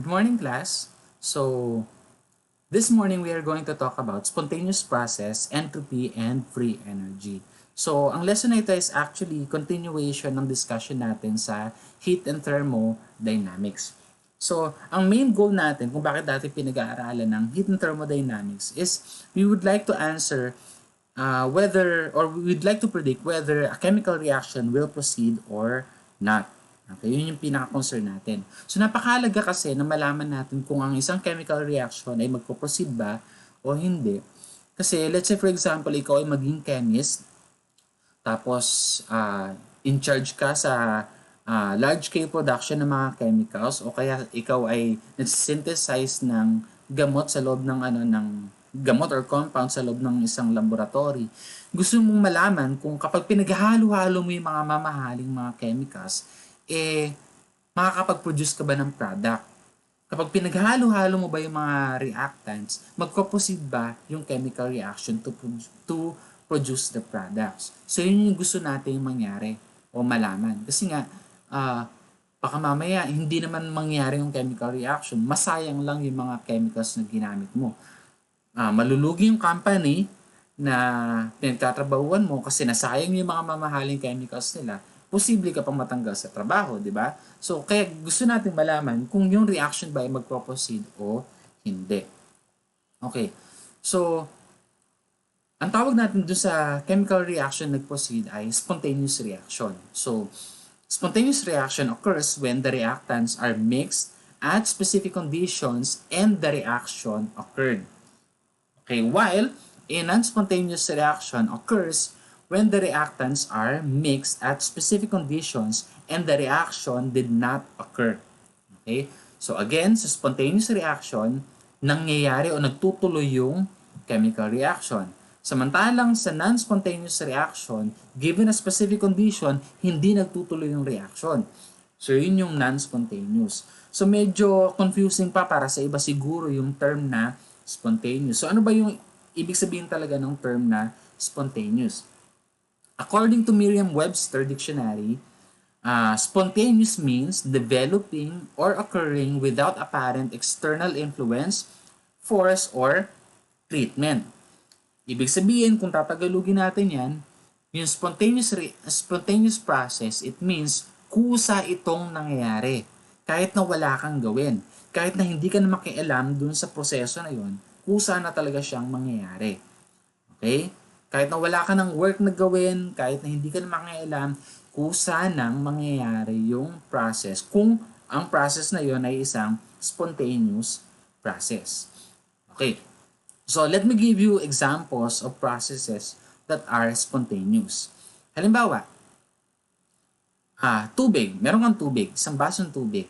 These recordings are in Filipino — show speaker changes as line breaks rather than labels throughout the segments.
Good morning, class. So, this morning we are going to talk about spontaneous process, entropy, and free energy. So, ang lesson na ito is actually continuation ng discussion natin sa heat and thermodynamics. So, ang main goal natin kung bakit dati pinag-aaralan ng heat and thermodynamics is we would like to answer whether or we'd like to predict whether a chemical reaction will proceed or not. Okay, yun yung pinaka-concern natin. So napakahalaga kasi na malaman natin kung ang isang chemical reaction ay magpo-proceed ba o hindi. Kasi let's say for example, ikaw ay maging chemist, tapos in charge ka sa large-scale production ng mga chemicals o kaya ikaw ay nag-synthesize ng gamot sa loob ng gamot or compound sa loob ng isang laboratory. Gusto mong malaman kung kapag pinaghalo-halo mo yung mga mamahaling mga chemicals, makakapag-produce ka ba ng product? Kapag pinaghalo-halo mo ba yung mga reactants, magpo-proceed ba yung chemical reaction to produce the products? So, yun yung gusto natin mangyari o malaman. Kasi nga, baka mamaya, hindi naman mangyari yung chemical reaction. Masayang lang yung mga chemicals na ginamit mo. Malulugi yung company na pinagtatrabahuan mo kasi nasayang yung mga mamahaling chemicals nila, posible ka pang matanggal sa trabaho, di ba? So, kaya gusto natin malaman kung yung reaction ba ay magpo-proceed o hindi. Okay. So, ang tawag natin doon sa chemical reaction nag-proceed ay spontaneous reaction. So, spontaneous reaction occurs when the reactants are mixed at specific conditions and the reaction occurred. Okay, while a non-spontaneous reaction occurs when the reactants are mixed at specific conditions and the reaction did not occur. Okay? So again, sa spontaneous reaction, nangyayari o nagtutuloy yung chemical reaction. Samantalang sa non-spontaneous reaction, given a specific condition, hindi nagtutuloy yung reaction. So yun yung non-spontaneous. So medyo confusing pa para sa iba siguro yung term na spontaneous. So ano ba yung ibig sabihin talaga ng term na spontaneous? According to Merriam-Webster Dictionary, spontaneous means developing or occurring without apparent external influence, force, or treatment. Ibig sabihin, kung tatagalugin natin yan, yung spontaneous process, it means kusa itong nangyayari. Kahit na wala kang gawin. Kahit na hindi ka na makialam dun sa proseso na yun, kusa na talaga siyang mangyayari. Okay? Kahit na wala ka ng work na gawin, kahit na hindi ka na makialam, kusa nang mangyayari yung process kung ang process na yon ay isang spontaneous process. Okay. So, let me give you examples of processes that are spontaneous. Halimbawa, tubig. Meron kang tubig, isang basong tubig.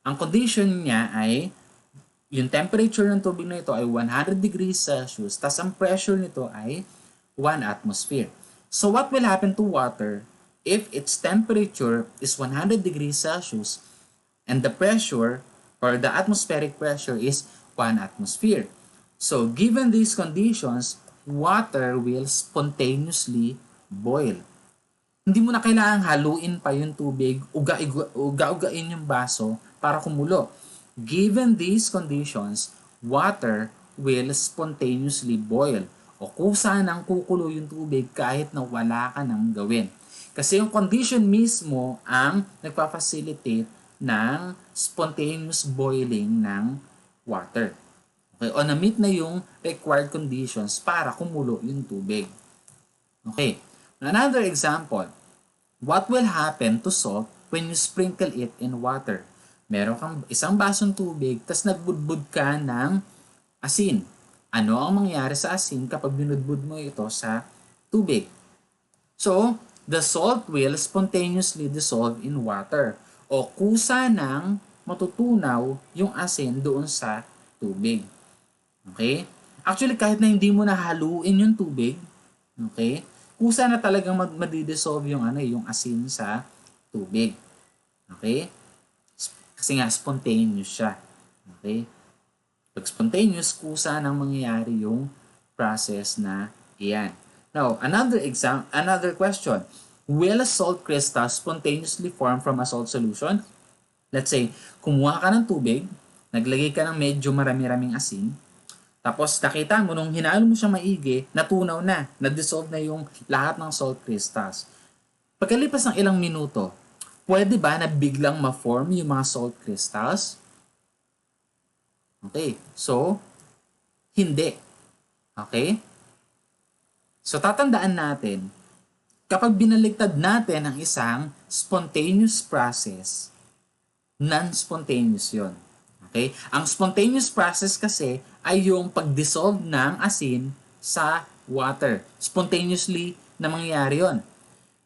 Ang condition niya ay yung temperature ng tubig na ito ay 100 degrees Celsius, tas ang pressure nito ay 1 atmosphere. So what will happen to water if its temperature is 100 degrees Celsius and the pressure or the atmospheric pressure is 1 atmosphere? So given these conditions, water will spontaneously boil. Hindi mo na kailangang haluin pa yung tubig, uga-ugain yung baso para kumulo. Given these conditions, water will spontaneously boil o kusa nang kukulo yung tubig kahit na wala ka nang gawin. Kasi yung condition mismo ang nagpa-facilitate ng spontaneous boiling ng water. Okay, o na-meet na yung required conditions para kumulo yung tubig. Okay, another example. What will happen to salt when you sprinkle it in water? Meron kang isang basong tubig, tas nagbudbud ka ng asin. Ano ang mangyayari sa asin kapag binudbud mo ito sa tubig? So, the salt will spontaneously dissolve in water o kusa nang matutunaw yung asin doon sa tubig. Okay? Actually, kahit na hindi mo na haluin yung tubig, okay, kusa na talagang madidissolve yung yung asin sa tubig. Okay? Kasi nga spontaneous siya. Okay? Pag spontaneous, kusa nang mangyayari yung process na iyan. Now, another question. Will a salt crystal spontaneously form from a salt solution? Let's say, kumuha ka ng tubig, Naglagay ka ng medyo marami-raming asin, tapos nakita mo, nung hinalo mo siya maigi, natunaw na, na-dissolve na yung lahat ng salt crystals. Pagkalipas ng ilang minuto, pwede ba na biglang ma-form yung mga salt crystals? Okay, so, hindi. Okay? So, tatandaan natin, kapag binaligtad natin ang isang spontaneous process, non-spontaneous yon. Okay? Ang spontaneous process kasi ay yung pag-dissolve ng asin sa water. Spontaneously na mangyayari yon.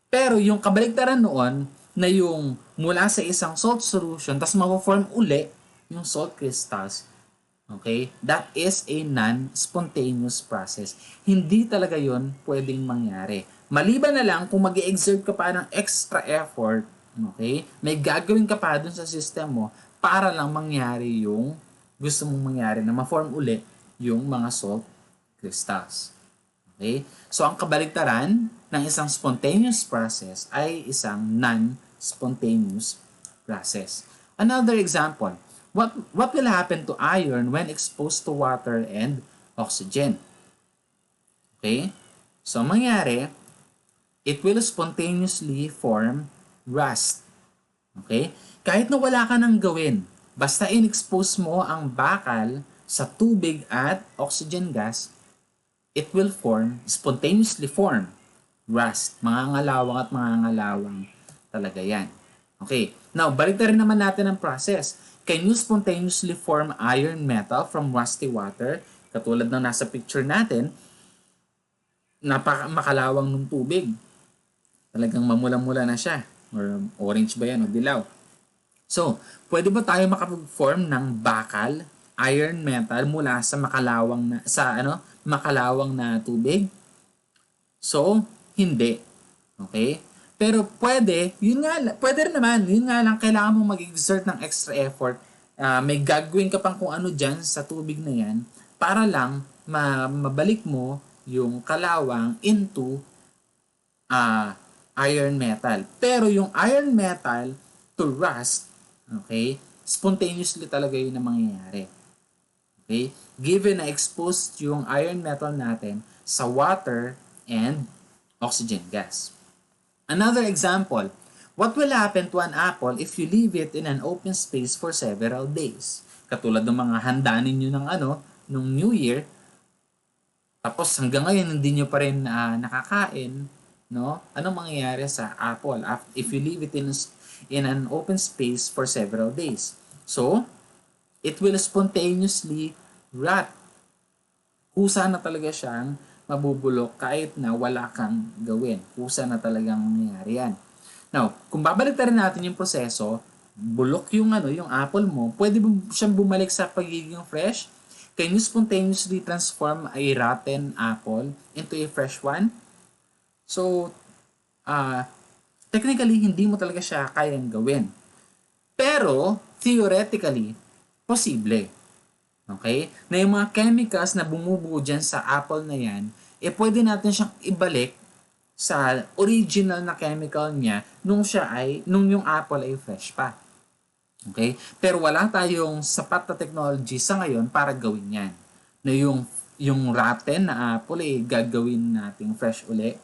Pero yung kabaligtaran noon, na yung mula sa isang salt solution, tapos ma-form uli yung salt crystals, okay? That is a non-spontaneous process. Hindi talaga yon pwedeng mangyari. Maliban na lang kung mag-exert ka pa ng extra effort, okay? May gagawin ka pa dun sa system mo para lang mangyari yung gusto mong mangyari na ma-form uli yung mga salt crystals. Okay? So, ang kabaligtaran ng isang spontaneous process ay isang non-spontaneous process. Another example, what will happen to iron when exposed to water and oxygen? Okay? So, mangyari, it will spontaneously form rust. Okay? Kahit na wala ka nang gawin, basta in-expose mo ang bakal sa tubig at oxygen gas, it will spontaneously form rust. Mangangalawang at mangangalawang talaga yan. Okay. Now, balik na rin naman natin ang process. Can you spontaneously form iron metal from rusty water? Katulad ng nasa picture natin, makalawang ng tubig. Talagang mamula-mula na siya. Or orange ba yan o dilaw? So, pwede ba tayo makapag-form ng bakal, iron metal mula sa makalawang na tubig? So, hindi. Okay? Pero pwede rin naman, yun nga lang, kailangan mo mag-exert ng extra effort. May gagawin ka pang kung ano dyan sa tubig na yan para lang mabalik mo yung kalawang into iron metal. Pero yung iron metal to rust, okay, spontaneously talaga yun na mangyayari. Okay? Given na exposed yung iron metal natin sa water and oxygen gas. Another example, what will happen to an apple if you leave it in an open space for several days? Katulad ng mga handa ninyo nung New Year, tapos hanggang ngayon hindi nyo pa rin nakakain, no? Anong mangyayari sa apple if you leave it in an open space for several days? So, it will spontaneously rot. Kusa na talaga siyang mabubulok kahit na wala kang gawin. Kusa na talagang mangyayari yan. Now, kung babalik rin natin yung proseso, bulok yung apple mo, pwede siyang bumalik sa pagiging fresh? Can you spontaneously transform a rotten apple into a fresh one? So, technically, hindi mo talaga siya kayang gawin. Pero, theoretically, posible. Okay? Na yung mga chemicals na bumubuo dyan sa apple na yan, pwede natin siyang ibalik sa original na chemical niya nung yung apple ay fresh pa. Okay? Pero wala tayong sapat na technology sa ngayon para gawin yan. Na yung rotten na apple gagawin nating fresh uli.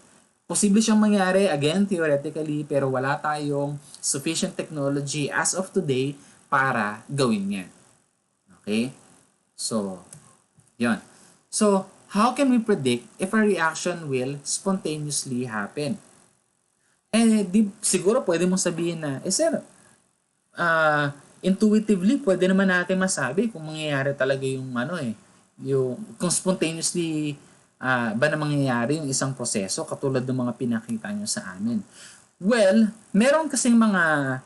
Posible siyang mangyari, again, theoretically, pero wala tayong sufficient technology as of today para gawin yan. Okay? So, yun. So, how can we predict if a reaction will spontaneously happen? Siguro pwede mong sabihin na, sir, intuitively, pwede naman natin masabi kung mangyayari talaga kung spontaneously ba na mangyayari yung isang proseso katulad ng mga pinakita nyo sa amin. Well, meron kasing mga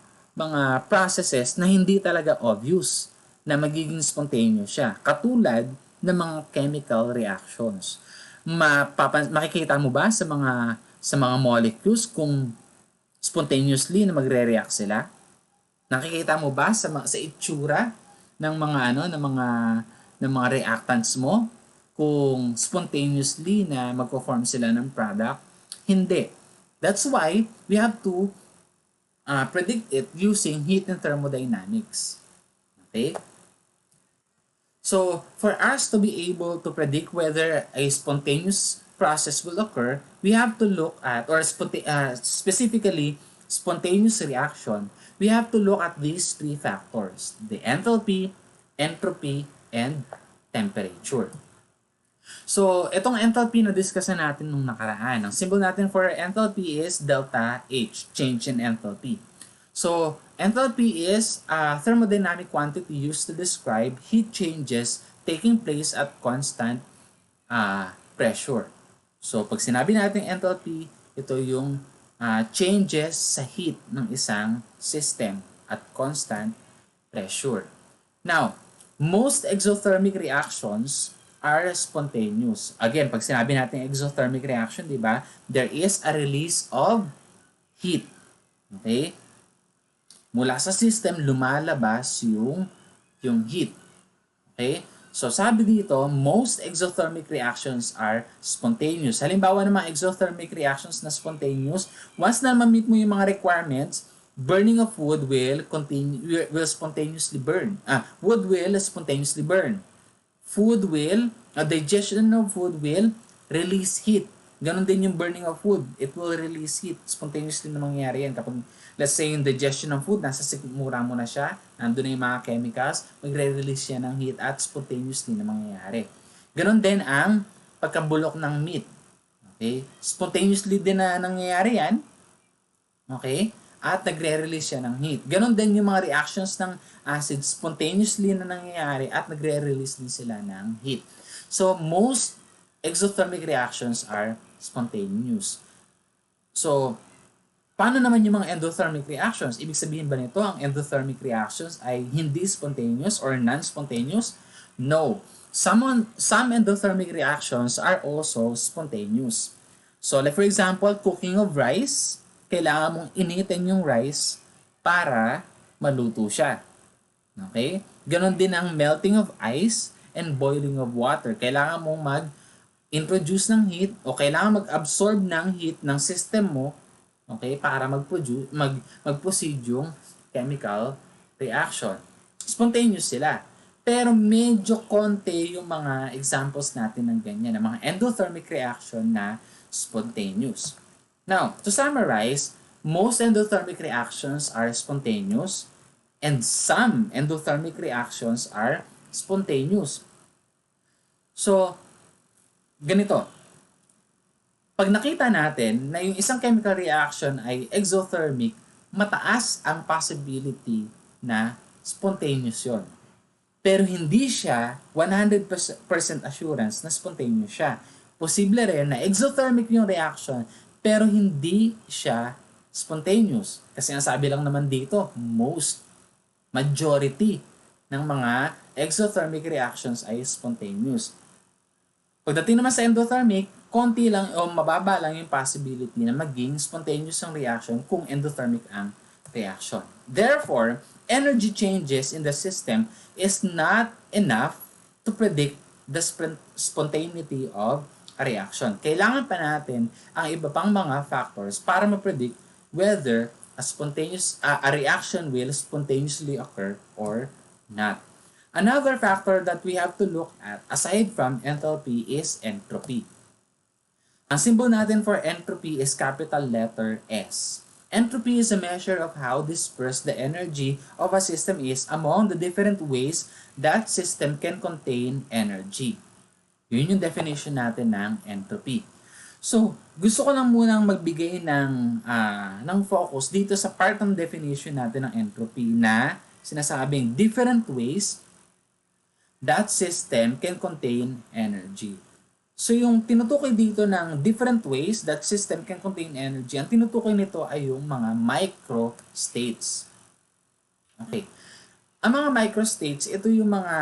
processes na hindi talaga obvious na magiging spontaneous siya. Katulad ng mga chemical reactions. Makikita mo ba sa mga molecules kung spontaneously na magre-react sila? Nakikita mo ba sa itsura ng mga reactants mo kung spontaneously na magpo-form sila ng product? Hindi. That's why we have to predict it using heat and thermodynamics. Okay? So, for us to be able to predict whether a spontaneous process will occur, we have to look at, or specifically, spontaneous reaction, we have to look at these three factors: the enthalpy, entropy, and temperature. So, itong enthalpy na discuss natin nung nakaraan. Ang symbol natin for enthalpy is delta H, change in enthalpy. So, enthalpy is a thermodynamic quantity used to describe heat changes taking place at constant pressure. So, pag sinabi natin enthalpy, ito yung changes sa heat ng isang system at constant pressure. Now, most exothermic reactions are spontaneous. Again, pag sinabi natin exothermic reaction, di ba, there is a release of heat. Okay? Mula sa system, lumalabas yung heat. Okay? So, sabi dito, most exothermic reactions are spontaneous. Halimbawa ng mga exothermic reactions na spontaneous, once na ma-meet mo yung mga requirements, burning of wood will spontaneously burn. Wood will spontaneously burn. Digestion of food will release heat. Ganon din yung burning of food. It will release heat. Spontaneously na mangyayari yan. Kapag, let's say, yung digestion ng food, nasa sikmura mo na siya, nandun na yung mga chemicals, magre-release siya ng heat at spontaneously na mangyayari. Ganon din ang pagkabulok ng meat. Okay? Spontaneously din na nangyayari yan. Okay? At nagre-release siya ng heat. Ganon din yung mga reactions ng acid, spontaneously na nangyayari at nagre-release din sila ng heat. So, most exothermic reactions are spontaneous. So, paano naman yung mga endothermic reactions? Ibig sabihin ba nito ang endothermic reactions ay hindi spontaneous or non-spontaneous? No. Some endothermic reactions are also spontaneous. So, like for example, cooking of rice, kailangan mong initin yung rice para maluto siya. Okay? Ganon din ang melting of ice and boiling of water. Kailangan mong mag-introduce ng heat o kailangan mag-absorb ng heat ng system mo, okay, para mag-proceed yung chemical reaction. Spontaneous sila. Pero medyo konti yung mga examples natin ng ganyan, ng mga endothermic reaction na spontaneous. Now, to summarize, most endothermic reactions are spontaneous and some endothermic reactions are spontaneous. So, ganito. Pag nakita natin na yung isang chemical reaction ay exothermic, mataas ang possibility na spontaneous yun. Pero hindi siya 100% assurance na spontaneous siya. Posible rin na exothermic yung reaction, pero hindi siya spontaneous. Kasi ang sabi lang naman dito, majority ng mga exothermic reactions ay spontaneous. Pagdating naman sa endothermic, konti lang o mababa lang yung possibility na maging spontaneous ang reaction kung endothermic ang reaction. Therefore, energy changes in the system is not enough to predict the spontaneity of a reaction. Kailangan pa natin ang iba pang mga factors para ma-predict whether a reaction will spontaneously occur or not. Another factor that we have to look at aside from enthalpy is entropy. Ang symbol natin for entropy is capital letter S. Entropy is a measure of how dispersed the energy of a system is among the different ways that system can contain energy. Yun yung definition natin ng entropy. So, gusto ko lang munang magbigay ng focus dito sa part ng definition natin ng entropy na sinasabing different ways that system can contain energy. So, yung tinutukoy dito ng different ways that system can contain energy, ang tinutukoy nito ay yung mga microstates. Okay. Ang mga microstates, ito yung mga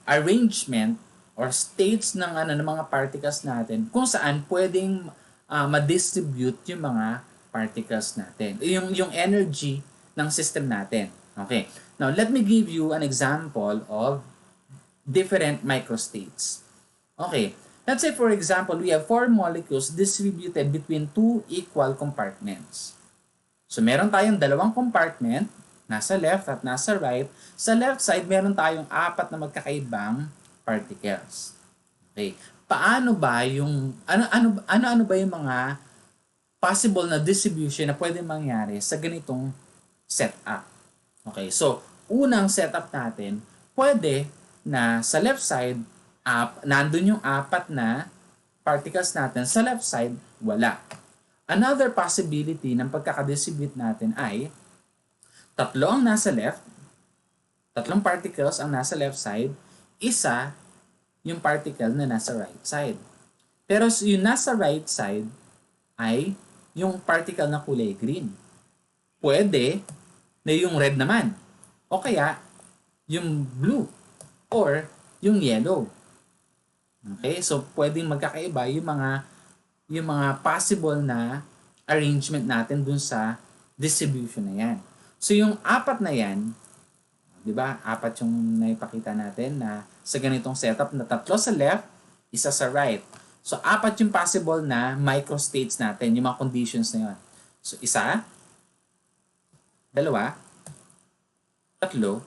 arrangement or states ng mga particles natin kung saan pwedeng ma-distribute yung mga particles natin. Yung energy ng system natin. Okay. Now, let me give you an example of different microstates. Okay. Let's say, for example, we have 4 molecules distributed between 2 equal compartments. So, meron tayong dalawang compartment nasa left at nasa right. Sa left side, meron tayong apat na magkakaibang particles. Okay. Paano ba yung ano ba yung mga possible na distribution na pwede mangyari sa ganitong setup? Okay. So, unang setup natin, pwede na sa left side, nandun yung apat na particles natin. Sa left side, wala. Another possibility ng pagkakadistribute natin ay tatlo ang nasa left, tatlong particles ang nasa left side, isa yung particle na nasa right side. Pero yung nasa right side ay yung particle na kulay green. Pwede na yung red naman. O kaya yung blue or yung yellow. Okay? So pwedeng magkakaiba yung mga possible na arrangement natin dun sa distribution na yan. So yung apat na yan, di ba? Apat yung naipakita natin na sa ganitong setup na tatlo sa left, isa sa right. So apat yung possible na microstates natin, yung mga conditions na yun. So isa, dalawa, tatlo,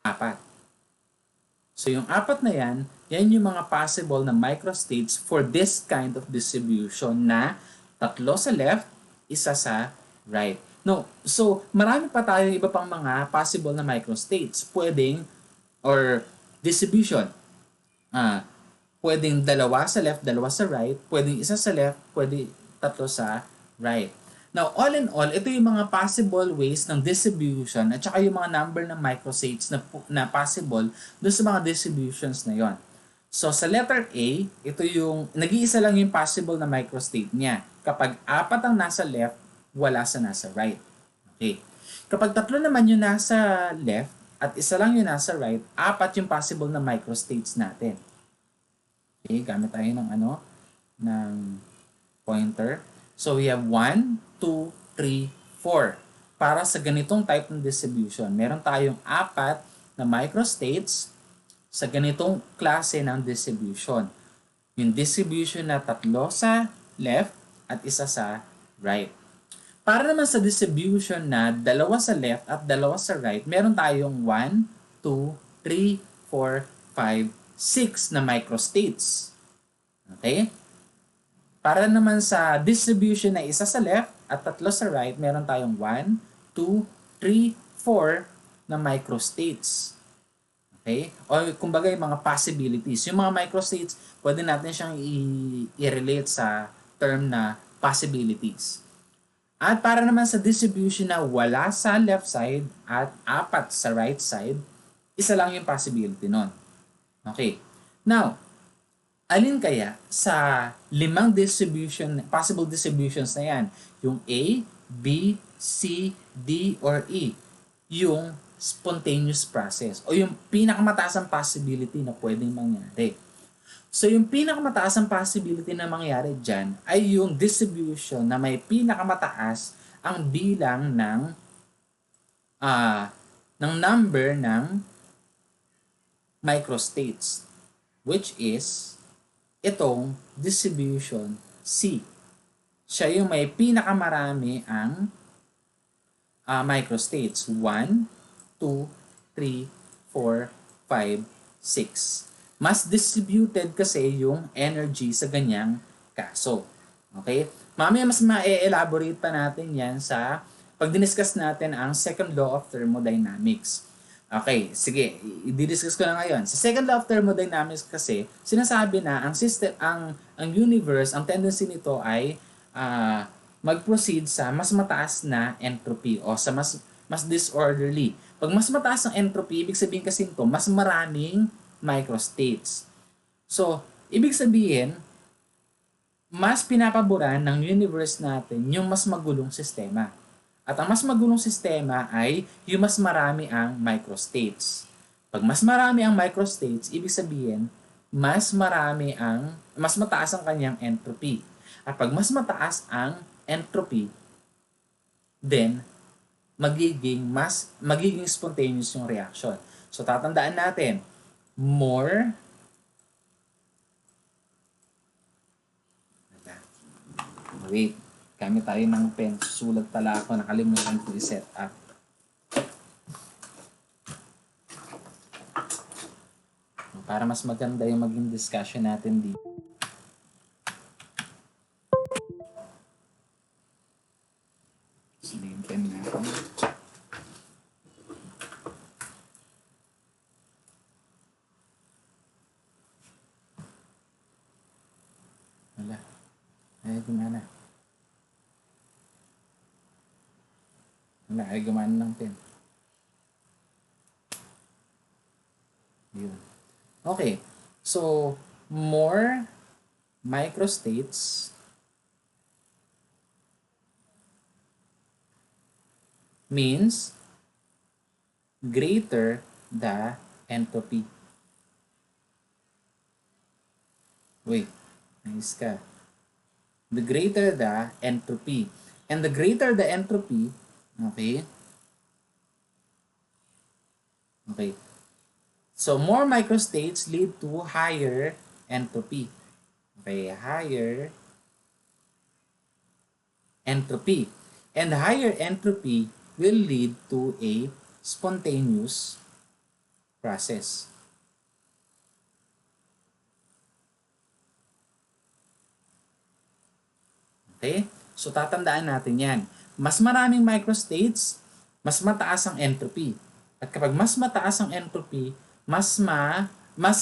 apat. So yung apat na yan yung mga possible na microstates for this kind of distribution na tatlo sa left, isa sa right. No, so marami pa tayo iba pang mga possible na microstates. Pwedeng, or distribution. Pwedeng dalawa sa left, dalawa sa right. Pwedeng isa sa left, pwede tatlo sa right. Now, all in all, ito yung mga possible ways ng distribution at saka yung mga number ng microstates na possible doon sa mga distributions na yon. So, sa letter A, ito yung, nag-iisa lang yung possible na microstate niya. Kapag apat ang nasa left, wala sa nasa right. Okay. Kapag tatlo naman yung nasa left at isa lang yung nasa right, apat yung possible na microstates natin. Okay, gamit tayo ng pointer. So, we have 1, 2, 3, 4. Para sa ganitong type ng distribution, meron tayong apat na microstates sa ganitong klase ng distribution. Yung distribution na tatlo sa left at isa sa right. Para naman sa distribution na dalawa sa left at dalawa sa right, meron tayong 1, 2, 3, 4, 5, 6 na microstates. Okay? Para naman sa distribution na isa sa left at tatlo sa right, meron tayong 1, 2, 3, 4 na microstates. Okay? O kumbaga yung mga possibilities. Yung mga microstates, pwede natin siyang i-relate sa term na possibilities. At para naman sa distribution na wala sa left side at apat sa right side, isa lang yung possibility nun. Okay. Now, alin kaya sa limang possible distributions na yan? Yung A, B, C, D, or E? Yung spontaneous process o yung pinakamataas ang possibility na pwedeng mangyari. So yung pinakamataas ang possibility na mangyari dyan ay yung distribution na may pinakamataas ang bilang ng number ng microstates, which is itong distribution C. Siya yung may pinakamarami ang microstates. 1, 2, 3, 4, 5, 6. Mas distributed kasi yung energy sa ganyang kaso. Okay? Mamaya mas ma-elaborate pa natin yan sa pag-discuss natin ang second law of thermodynamics. Okay, sige, i-discuss ko na ngayon. Sa second law of thermodynamics kasi, sinasabi na ang system, ang universe, ang tendency nito ay mag-proceed sa mas mataas na entropy o sa mas disorderly. Pag mas mataas ang entropy, ibig sabihin kasi ito, mas maraming microstates. So, ibig sabihin, mas pinapaboran ng universe natin yung mas magulong sistema. At ang mas magulong sistema ay yung mas marami ang microstates. Pag mas marami ang microstates, ibig sabihin, mas mataas ang kanyang entropy. At pag mas mataas ang entropy, then magiging spontaneous yung reaction. So tatandaan natin, wait, gamit tayo ng pen. Susulat pala ako, nakalimutan ko i-set up. para mas maganda yung maging discussion natin dito. Silipin natin. Wala. Ay, gumana. Wala, ay gumana ng pen. Yun. Okay. So, more microstates means greater the entropy. Wait, nice ka. The greater the entropy. And the greater the entropy, okay? Okay. So, more microstates lead to higher entropy. Okay, higher entropy. And higher entropy will lead to a spontaneous process. Okay? So, tatandaan natin yan. Mas maraming microstates, mas mataas ang entropy. At kapag mas mataas ang entropy, mas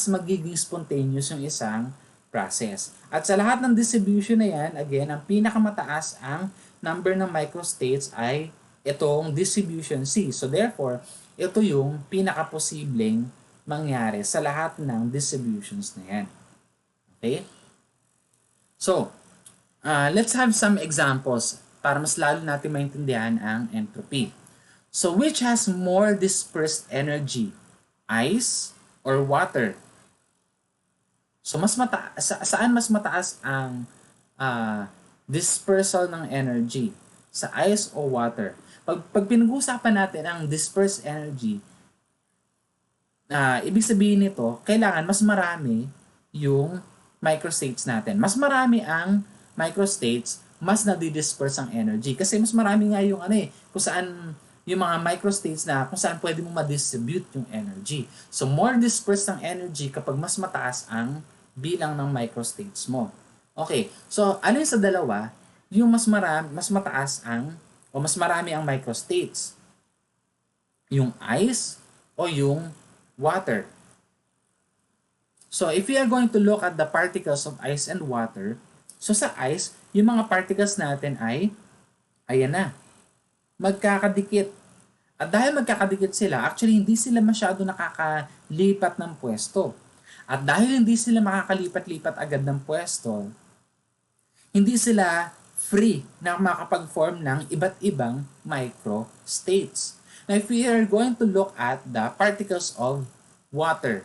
magiging spontaneous yung isang process. At sa lahat ng distribution na yan, again, ang pinakamataas ang number ng microstates ay itong distribution C. So therefore, ito yung pinakaposibleng mangyari sa lahat ng distributions na yan. Okay? So, let's have some examples para mas lalo natin maintindihan ang entropy. So, which has more dispersed energy? Ice or water? So, saan mas mataas ang dispersal ng energy? Sa ice o water? Pag pinag-uusapan natin ang dispersed energy, ibig sabihin nito, kailangan mas marami yung microstates natin. Mas marami ang microstates, mas nadi-disperse ang energy. Kasi mas marami nga yung kung saan yung mga microstates na kung saan pwede mo ma-distribute yung energy. So, more dispersed ang energy kapag mas mataas ang bilang ng microstates mo. Okay, so ano yung sa dalawa? Yung mas mataas ang, o mas marami ang microstates. Yung ice o yung water. So, if we are going to look at the particles of ice and water, so sa ice, yung mga particles natin ay, ayan na, magkakadikit. At dahil magkakadikit sila, actually hindi sila masyado nakakalipat ng pwesto. At dahil hindi sila makakalipat-lipat agad ng pwesto, hindi sila free na makapag-form ng iba't ibang microstates. Now, if we are going to look at the particles of water,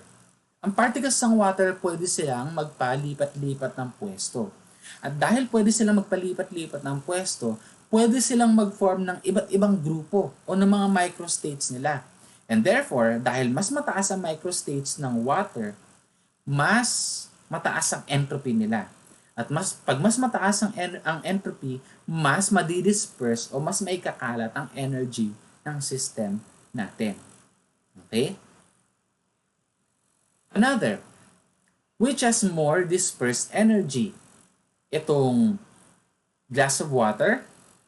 ang particles ng water pwede silang magpalipat-lipat ng pwesto. At dahil pwede silang magpalipat-lipat ng pwesto, pwede silang mag-form ng iba't ibang grupo o ng mga microstates nila. And therefore, dahil mas mataas ang microstates ng water, mas mataas ang entropy nila. At pag mas mataas ang entropy, mas madidisperse o mas maikakalat ang energy ng system natin. Okay? Another, which has more dispersed energy? Itong glass of water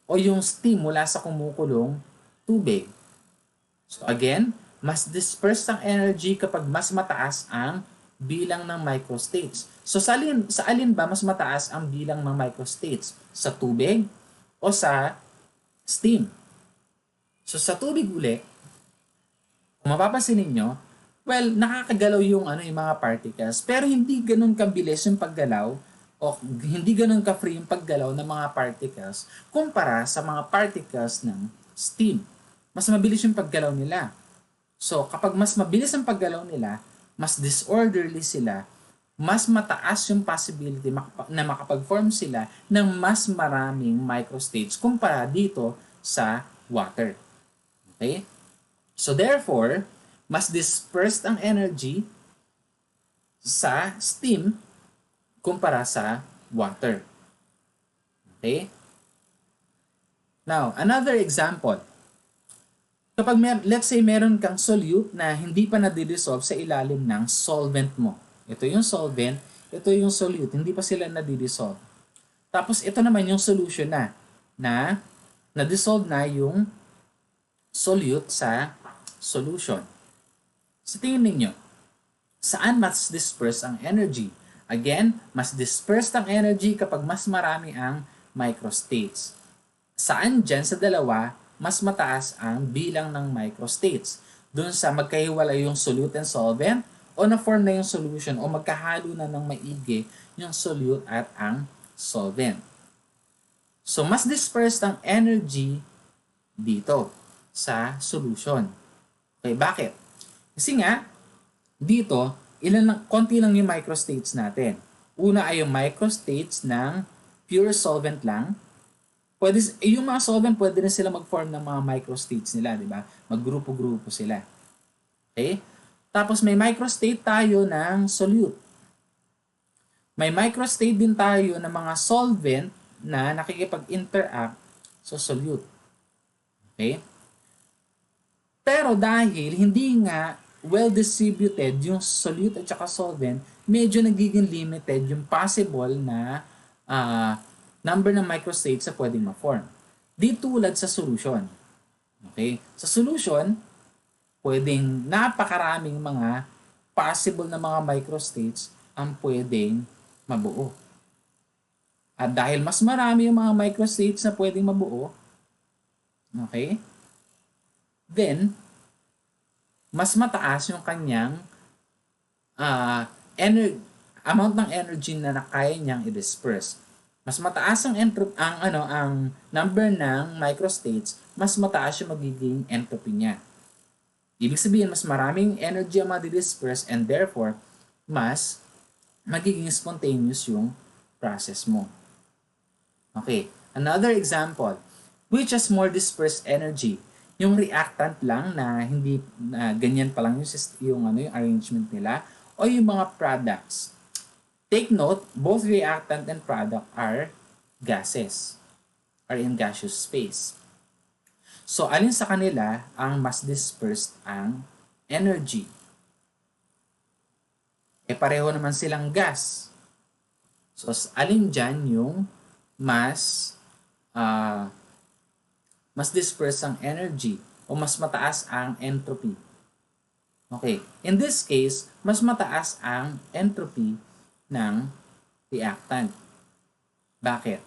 o yung steam mula sa kumukulong tubig. So again, mas dispersed ang energy kapag mas mataas ang bilang ng microstates. So sa alin ba mas mataas ang bilang ng microstates? Sa tubig o sa steam? So sa tubig uli, kung mapapansin ninyo, well, nakakagalaw yung mga particles, pero hindi ganun kabilis yung paggalaw o hindi ganun ka-free yung paggalaw ng mga particles kumpara sa mga particles ng steam. Mas mabilis yung paggalaw nila. So, kapag mas mabilis ang paggalaw nila, mas disorderly sila, mas mataas yung possibility na makapag-form sila ng mas maraming microstates kumpara dito sa water. Okay? So, therefore, mas dispersed ang energy sa steam kumpara sa water. Okay? Now, another example. Kapag let's say meron kang solute na hindi pa nadidissolve sa ilalim ng solvent mo. Ito yung solvent, ito yung solute, hindi pa sila nadidissolve. Tapos ito naman yung solution na na-dissolve na yung solute sa solution. Sa tingin ninyo, saan mas disperse ang energy? Again, mas dispersed ang energy kapag mas marami ang microstates. Saan dyan sa dalawa, mas mataas ang bilang ng microstates? Doon sa magkahiwalay yung solute and solvent o na-form na yung solution o magkahalo na ng maigi yung solute at ang solvent. So, mas dispersed ang energy dito sa solution. Okay, bakit? Kasi nga, dito, konti lang yung microstates natin. Una ay yung microstates ng pure solvent lang. Yung mga solvent, pwede rin sila mag-form ng mga microstates nila, di ba? Maggrupo-grupo sila. Okay? Tapos may microstate tayo ng solute. May microstate din tayo ng mga solvent na nakikipag-interact sa solute. Okay? Pero dahil hindi nga well-distributed yung solute at saka solvent, medyo nagiging limited yung possible na number ng microstates na pwedeng ma-form. Di tulad sa solution. Okay? Sa solution, pwedeng napakaraming mga possible na mga microstates ang pwedeng mabuo. At dahil mas marami yung mga microstates na pwedeng mabuo, okay, then, mas mataas yung kanyang amount ng energy na kaya niyang i-disperse. Mas mataas ang number ng microstates, mas mataas yung magiging entropy niya. Ibig sabihin, mas maraming energy ang madi-disperse and therefore, mas magiging spontaneous yung process mo. Okay, another example. Which has more dispersed energy? Yung reactant lang na hindi ganyan pa lang yung arrangement nila o yung mga products. Take note, both reactant and product are gases, are in gaseous space. So, alin sa kanila ang mas dispersed ang energy? Pareho naman silang gas. So, alin dyan yung mas dispersed ang energy o mas mataas ang entropy? Okay. In this case, mas mataas ang entropy ng reactant. Bakit?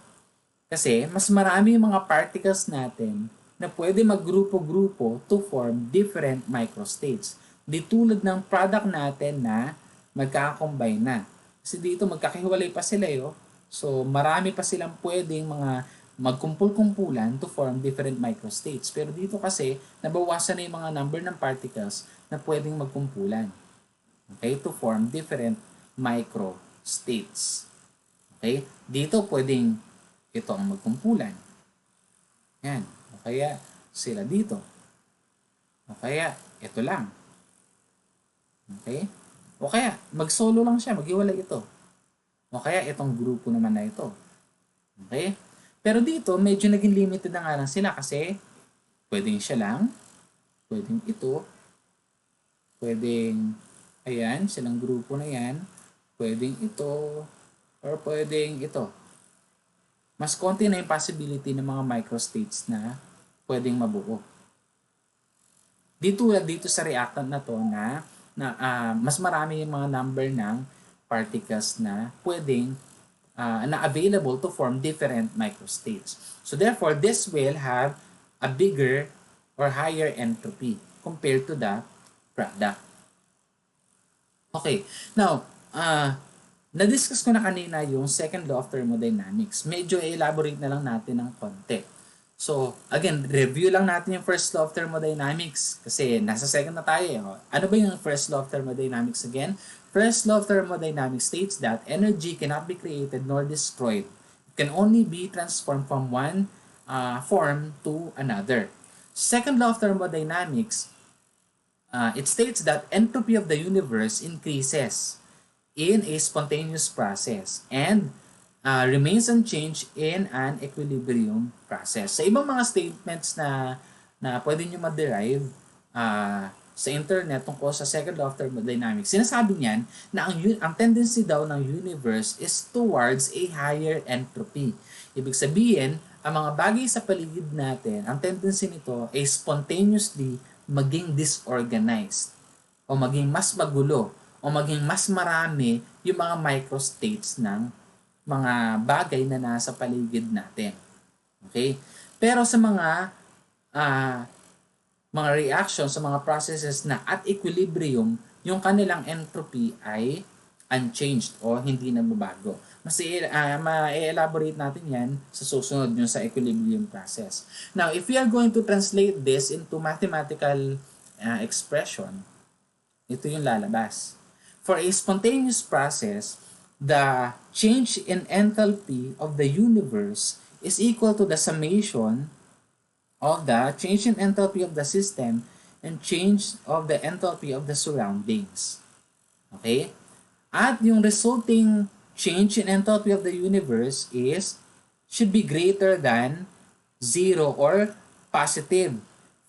Kasi mas marami yung mga particles natin na pwede maggrupo-grupo to form different microstates. Di tulad ng product natin na magkakakombine na. Kasi dito magkakahiwalay pa sila So marami pa silang pwedeng mga magkumpul-kumpulan to form different microstates. Pero dito kasi nabawasan na yung mga number ng particles na pwedeng magkumpulan. Okay? To form different microstates. Okay? Dito pwedeng ito ang magkumpulan. Yan. O kaya sila dito. O kaya ito lang. Okay? O kaya mag-solo lang siya, maghiwalay ito. O kaya itong grupo naman na ito. Okay? Pero dito medyo naging limited na nga lang sila kasi pwedeng siya lang, pwedeng ito, pwedeng ayan, silang grupo na yan, pwedeng ito, or pwedeng ito. Mas konti na yung possibility ng mga microstates na pwedeng mabuo. Dito sa reactant na to na mas marami yung mga number ng particles na pwedeng na available to form different microstates. So therefore, this will have a bigger or higher entropy compared to the product. Okay, now, na-discuss ko na kanina yung second law of thermodynamics. Medyo elaborate na lang natin ng konti. So, again, review lang natin yung first law of thermodynamics kasi nasa second na tayo. Ano ba yung first law of thermodynamics again? First law of thermodynamics states that energy cannot be created nor destroyed. It can only be transformed from one form to another. Second law of thermodynamics, it states that entropy of the universe increases in a spontaneous process and remains unchanged in an equilibrium process. Sa ibang mga statements na na pwede nyo ma-derive sa internet tungkol sa second law of thermodynamics. Sinasabi niyan na ang tendency daw ng universe is towards a higher entropy. Ibig sabihin, ang mga bagay sa paligid natin, ang tendency nito ay spontaneously maging disorganized o maging mas magulo o maging mas marami yung mga microstates ng mga bagay na nasa paligid natin. Okay? Pero sa ah, mga reactions, sa mga processes na at equilibrium, yung kanilang entropy ay unchanged o hindi nagbabago. Mas ma-elaborate natin yan sa susunod yung sa equilibrium process. Now, if we are going to translate this into mathematical expression, ito yung lalabas. For a spontaneous process, the change in enthalpy of the universe is equal to the summation of the change in enthalpy of the system and change of the enthalpy of the surroundings. Okay? At yung resulting change in enthalpy of the universe should be greater than 0 or positive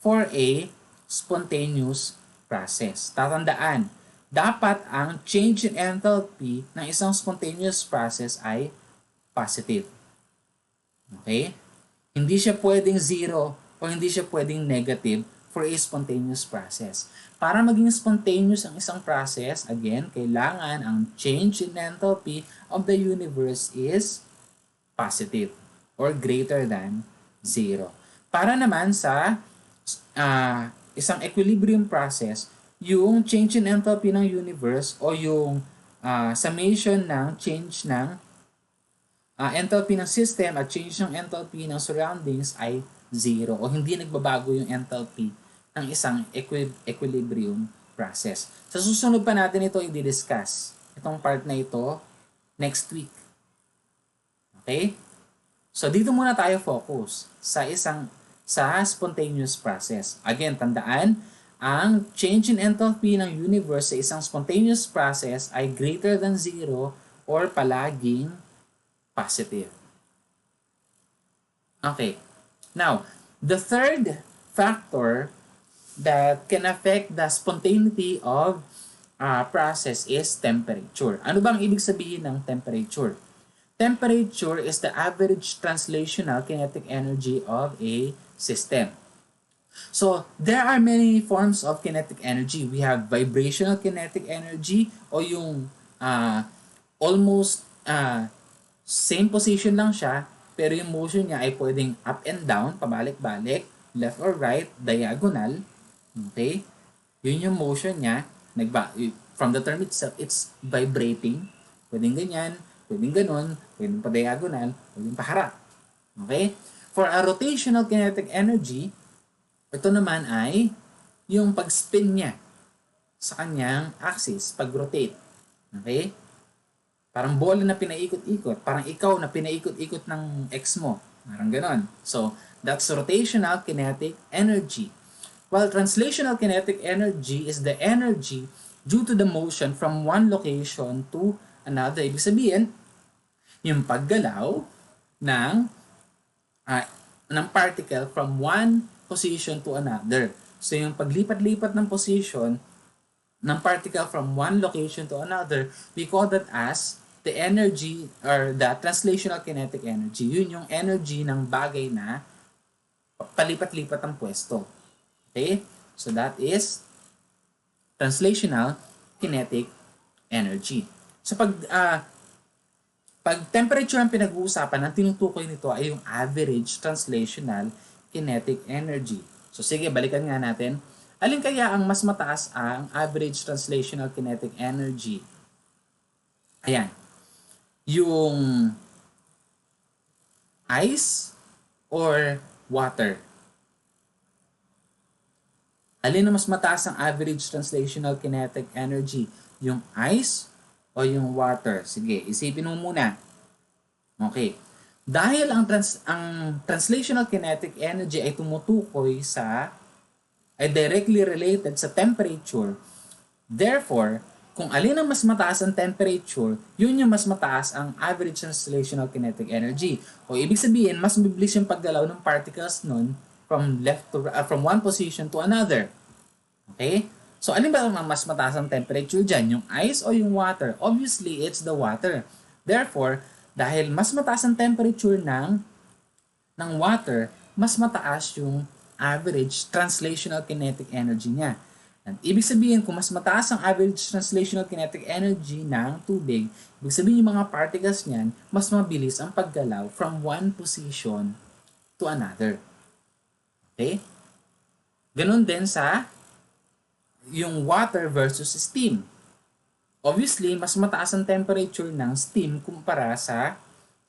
for a spontaneous process. Tatandaan, dapat ang change in enthalpy ng isang spontaneous process ay positive. Okay? Hindi siya pwedeng 0 o hindi siya pwedeng negative for a spontaneous process. Para maging spontaneous ang isang process, again, kailangan ang change in enthalpy of the universe is positive or greater than 0. Para naman sa isang equilibrium process, yung change in enthalpy ng universe o yung summation ng change ng enthalpy ng system at change ng enthalpy ng surroundings ay 0 o hindi nagbabago yung enthalpy ng isang equilibrium process. Sa susunod pa natin ito i-discuss. Itong part na ito next week. Okay? So dito muna tayo focus sa spontaneous process. Again, tandaan, ang change in enthalpy ng universe sa isang spontaneous process ay greater than 0 or palaging positive. Okay. Now, the third factor that can affect the spontaneity of process is temperature. Ano bang ibig sabihin ng temperature? Temperature is the average translational kinetic energy of a system. So, there are many forms of kinetic energy. We have vibrational kinetic energy o yung almost same position lang siya, pero yung motion niya ay pwedeng up and down, pabalik-balik, left or right, diagonal. Okay? Yun yung motion niya. From the term itself, it's vibrating. Pwedeng ganyan, pwedeng ganon, pwedeng pa-diagonal, pwedeng paharap. Okay? For a rotational kinetic energy, ito naman ay yung pag-spin niya sa kanyang axis, pag-rotate. Okay? Parang bola na pinaikot-ikot. Parang ikaw na pinaikot-ikot ng ex mo. Parang ganon. So, that's rotational kinetic energy. While translational kinetic energy is the energy due to the motion from one location to another. Ibig sabihin, yung paggalaw ng particle from one position to another. So, yung paglipat-lipat ng position ng particle from one location to another, we call that as the energy or the translational kinetic energy. Yun yung energy ng bagay na palipat-lipat ang pwesto. Okay? So that is translational kinetic energy. So pag temperature ang pinag-uusapan, ang tinutukoy nito ay yung average translational kinetic energy. So sige, balikan nga natin. Alin kaya ang mas mataas ang average translational kinetic energy? Ayan. Yung ice or water? Alin ang mas mataas ang average translational kinetic energy? Yung ice o yung water? Sige, isipin mo muna. Okay. Dahil ang translational kinetic energy ay tumutukoy ay directly related sa temperature, therefore, kung alin ang mas mataas ang temperature, yun yung mas mataas ang average translational kinetic energy. O ibig sabihin, mas bibilis yung paggalaw ng particles nun from one position to another. Okay? So, alin ba ang mas mataas ang temperature dyan? Yung ice o yung water? Obviously, it's the water. Therefore, dahil mas mataas ang temperature ng water, mas mataas yung average translational kinetic energy niya. And ibig sabihin, kung mas mataas ang average translational kinetic energy ng tubig, ibig sabihin yung mga particles niyan, mas mabilis ang paggalaw from one position to another. Okay? Ganun din sa yung water versus steam. Obviously, mas mataas ang temperature ng steam kumpara sa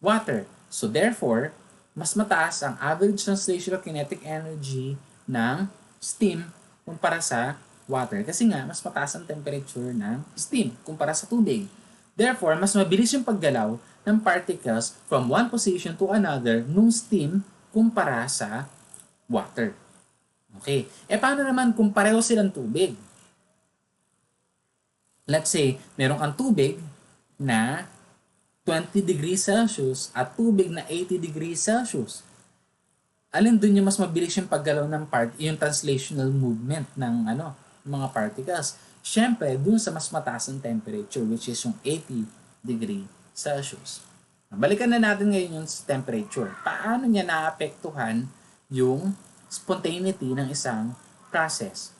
water. So therefore, mas mataas ang average translational kinetic energy ng steam kumpara sa water. Kasi nga, mas mataas ang temperature ng steam kumpara sa tubig. Therefore, mas mabilis yung paggalaw ng particles from one position to another nung steam kumpara sa water. Okay. Paano naman kung pareho silang tubig? Let's say, meron kang tubig na 20 degrees Celsius at tubig na 80 degrees Celsius. Alin dun yung mas mabilis yung paggalaw ng yung translational movement ng mga particles? Siyempre, dun sa mas mataas ang temperature, which is yung 80 degree Celsius. Balikan na natin ngayon yung temperature. Paano niya naapektuhan yung spontaneity ng isang process?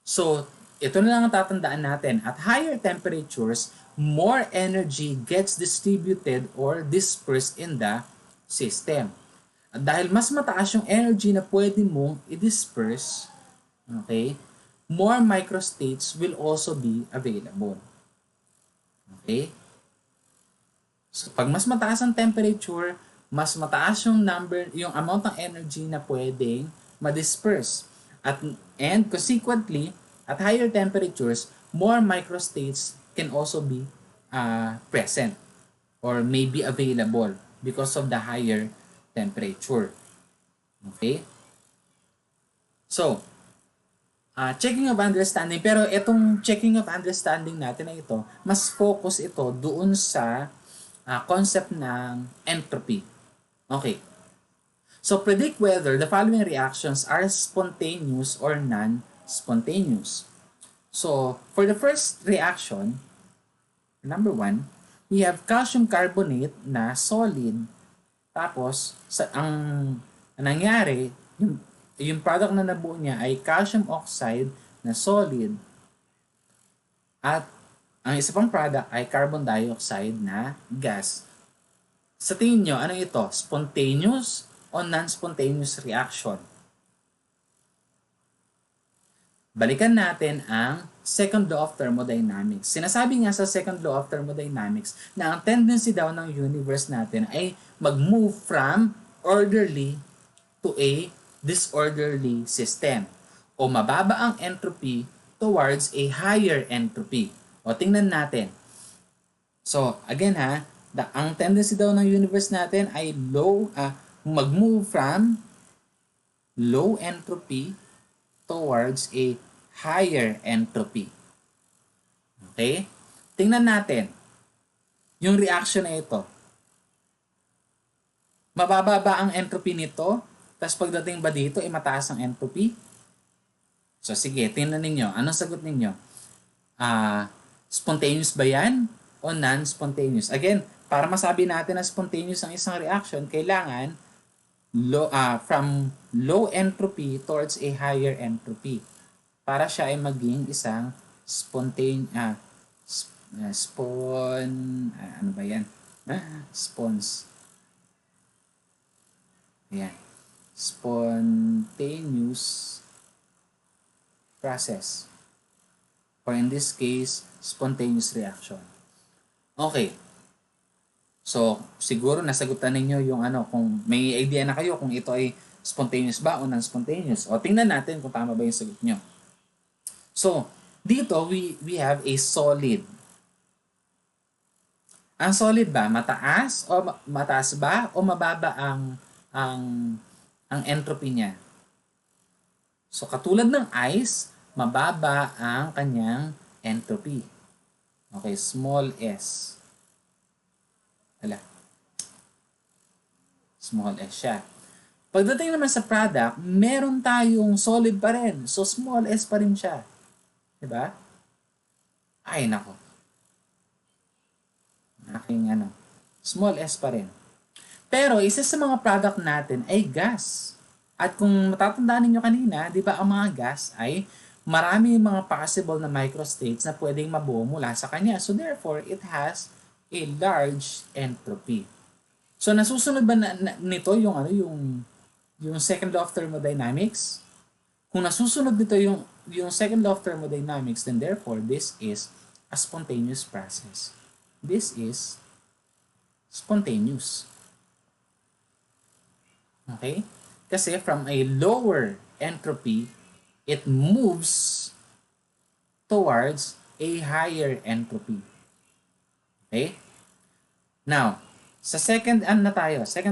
So, ito na lang ang tatandaan natin. At higher temperatures, more energy gets distributed or dispersed in the system. At dahil mas mataas yung energy na pwede mong i-disperse, okay, more microstates will also be available. Okay? So, pag mas mataas ang temperature, mas mataas yung amount ng energy na pwedeng ma-disperse. And consequently, at higher temperatures, more microstates can also be present or may be available because of the higher temperature. Okay? So, checking of understanding, pero itong checking of understanding natin na ito, mas focus ito doon sa concept ng entropy. Okay. So, predict whether the following reactions are spontaneous or non-spontaneous. So, for the first reaction, number 1, we have calcium carbonate na solid. Tapos, ang nangyari, yung product na nabuo niya ay calcium oxide na solid. At ang isa pang product ay carbon dioxide na gas. Sa tingin nyo, ano ito? Spontaneous o non-spontaneous reaction? Balikan natin ang second law of thermodynamics. Sinasabi nga sa second law of thermodynamics na ang tendency daw ng universe natin ay mag-move from orderly to a disorderly system. O mababa ang entropy towards a higher entropy. O tingnan natin. So, again ang tendency daw ng universe natin ay mag-move from low entropy towards a higher entropy. Okay? Tingnan natin yung reaction na ito. Mababa ba ang entropy nito? Tapos pagdating ba dito, mataas ang entropy? So sige, tingnan ninyo. Anong sagot ninyo? Spontaneous ba yan? O non-spontaneous? Again, para masabi natin na spontaneous ang isang reaction, kailangan from low entropy towards a higher entropy para siya ay maging isang ano ba yan? Ayan. Spontaneous process. Or in this case, spontaneous reaction. Okay. So, siguro nasagutan ninyo yung kung may idea na kayo kung ito ay spontaneous ba o non-spontaneous. O tingnan natin kung tama ba yung sagot nyo. So, dito we have a solid. Ang solid ba mataas ba o mababa ang entropy niya? So, katulad ng ice, mababa ang kanyang entropy. Okay, small s. Small s siya. Pagdating naman sa product, meron tayong solid pa rin. So, small s pa rin siya. Diba? Ay, nako. Aking small s pa rin. Pero, isa sa mga product natin ay gas. At kung matatandaan ninyo kanina, di ba ang mga gas ay marami yung mga possible na microstates na pwedeng mabuo mula sa kanya. So, therefore, it has a large entropy. So, nasusunod ba nito yung second law of thermodynamics? Kung nasusunod dito yung second law of thermodynamics, then therefore, this is a spontaneous process. This is spontaneous. Okay? Kasi from a lower entropy, it moves towards a higher entropy. Okay? Now, sa second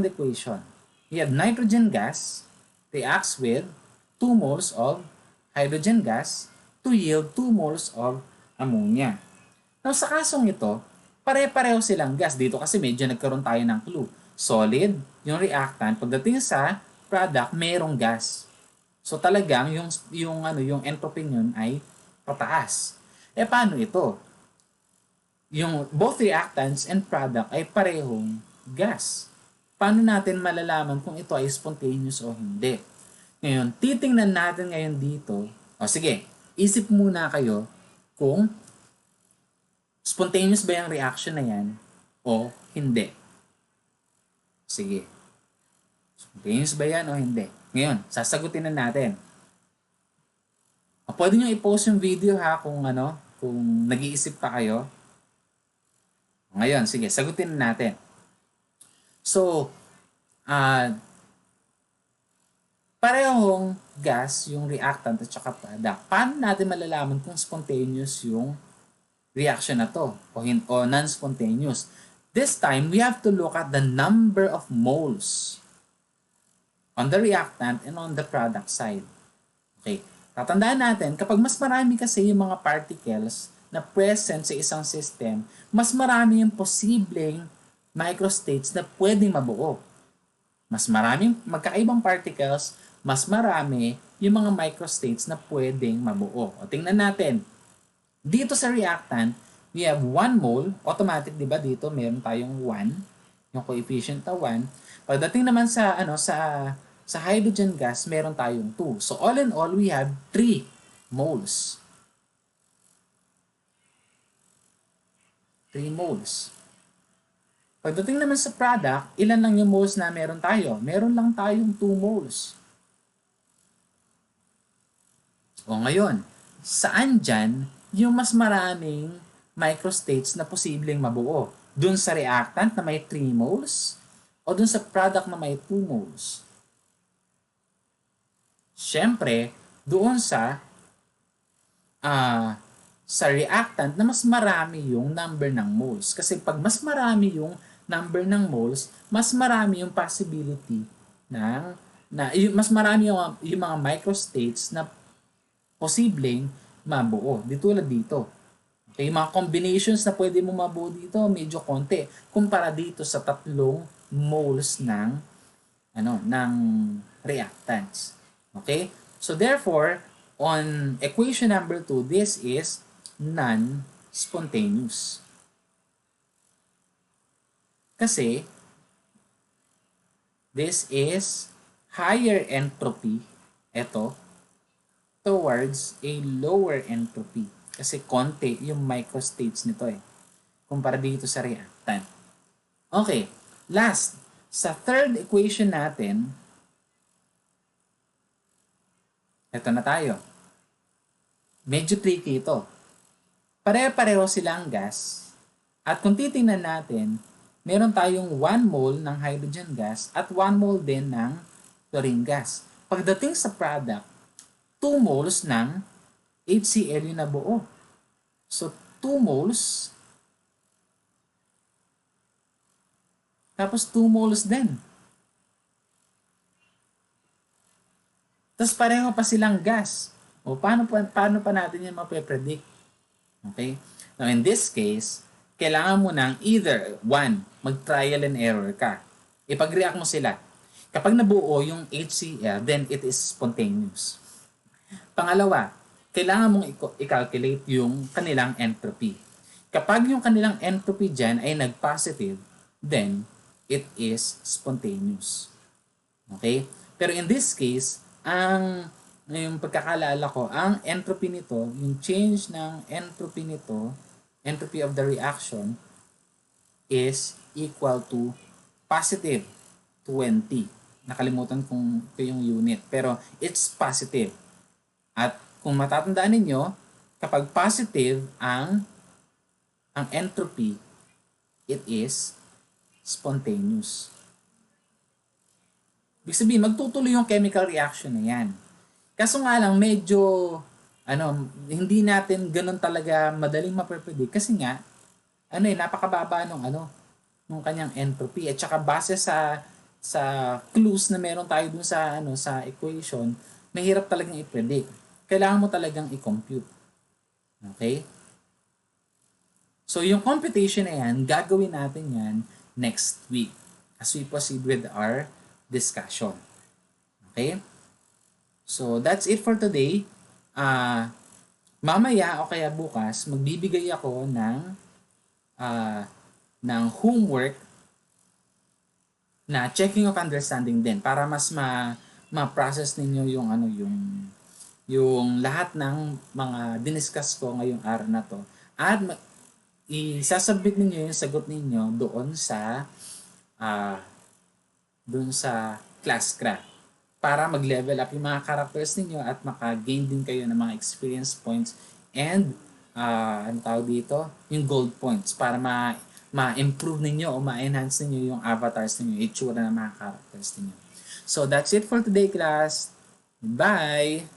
equation, we have nitrogen gas reacts with 2 moles of hydrogen gas to yield 2 moles of ammonia. Now, sa kasong ito, pare-pareho silang gas. Dito kasi medyo nagkaroon tayo ng clue. Solid, yung reactant. Pagdating sa product, merong gas. So talagang yung entropy niyon ay pataas. Paano ito? Yung both reactants and product ay parehong gas. Paano natin malalaman kung ito ay spontaneous o hindi? Ngayon, titingnan natin ngayon dito. Sige, isip muna kayo kung spontaneous ba yung reaction na yan o hindi. Sige. Spontaneous ba yan o hindi? Ngayon, sasagutin na natin. Pwede nyo i-post yung video kung nag-iisip pa kayo. Ngayon, sige, sagutin na natin. So, parehong gas yung reactant at saka product. Paano natin malalaman kung spontaneous yung reaction na to o non-spontaneous? This time, we have to look at the number of moles on the reactant and on the product side. Okay. Tatandaan natin, kapag mas marami kasi yung mga particles na present sa isang system, mas marami yung posibleng microstates na pwedeng mabuo. Mas maraming magkakaibang particles, mas marami yung mga microstates na pwedeng mabuo. O tingnan natin. Dito sa reactant, we have 1 mole. Automatic, di ba? Dito meron tayong 1. Yung coefficient na 1. Pagdating naman sa hydrogen gas, meron tayong 2. So all in all, we have 3 moles. 3 moles. Pagdating naman sa product, ilan lang yung moles na meron tayo? Meron lang tayong 2 moles. O ngayon, saan dyan yung mas maraming microstates na posibleng mabuo? Dun sa reactant na may 3 moles o dun sa product na may 2 moles? Siyempre, doon sa reactant na mas marami yung number ng moles. Kasi pag mas marami yung number ng moles, mas marami yung possibility mas marami yung mga microstates na posibleng mabuo. Tulad dito. Okay, mga combinations na pwede mo mabuo dito, medyo konti. Kumpara dito sa 3 moles ng reactants. Okay? So therefore, on equation number 2, this is non-spontaneous. Kasi, this is higher entropy, towards a lower entropy. Kasi konti yung microstates nito kumpara dito sa reactant. Okay, last, sa third equation natin, ito na tayo. Medyo tricky ito. Pare-pareho silang gas. At kung titingnan natin, meron tayong 1 mole ng hydrogen gas at 1 mole din ng chlorine gas. Pagdating sa product, 2 moles ng HCl yung nabuo. So, 2 moles. Tapos 2 moles din. Tapos pareho pa silang gas. O paano pa natin yan mape-predict? Okay? Now in this case, kailangan mo ng either, 1, mag-trial and error ka. Ipag-react mo sila. Kapag nabuo yung HCl, then it is spontaneous. Pangalawa, kailangan mong i-calculate yung kanilang entropy. Kapag yung kanilang entropy dyan ay nag-positive, then it is spontaneous. Okay? Pero in this case, yung pagkakalala ko, ang entropy nito, yung change ng entropy nito, entropy of the reaction, is equal to positive 20. Nakalimutan kung ito yung unit. Pero it's positive. At kung matatandaan ninyo, kapag positive ang entropy, it is spontaneous. Ibig sabihin, magtutuloy yung chemical reaction na yan. Kaso nga lang, medyo, hindi natin ganun talaga madaling maprepredict kasi nga, napakababa nung kanyang entropy. At saka base sa clues na meron tayo dun sa equation, mahirap talagang i-predict. Kailangan mo talagang i-compute. Okay? So, yung computation na yan, gagawin natin yan next week as we proceed with our discussion. Okay? So, that's it for today. Mamaya o kaya bukas, magbibigay ako ng homework na checking of understanding din para mas ma-process ninyo yung lahat ng mga diniscuss ko ngayong araw na to. At isasubmit ninyo yung sagot ninyo doon sa class craft para mag-level up yung mga characters ninyo at maka-gain din kayo ng mga experience points and yung gold points para ma-improve ninyo o ma-enhance ninyo yung avatars ninyo, itsura ng mga characters ninyo. So that's it for today, class. Bye!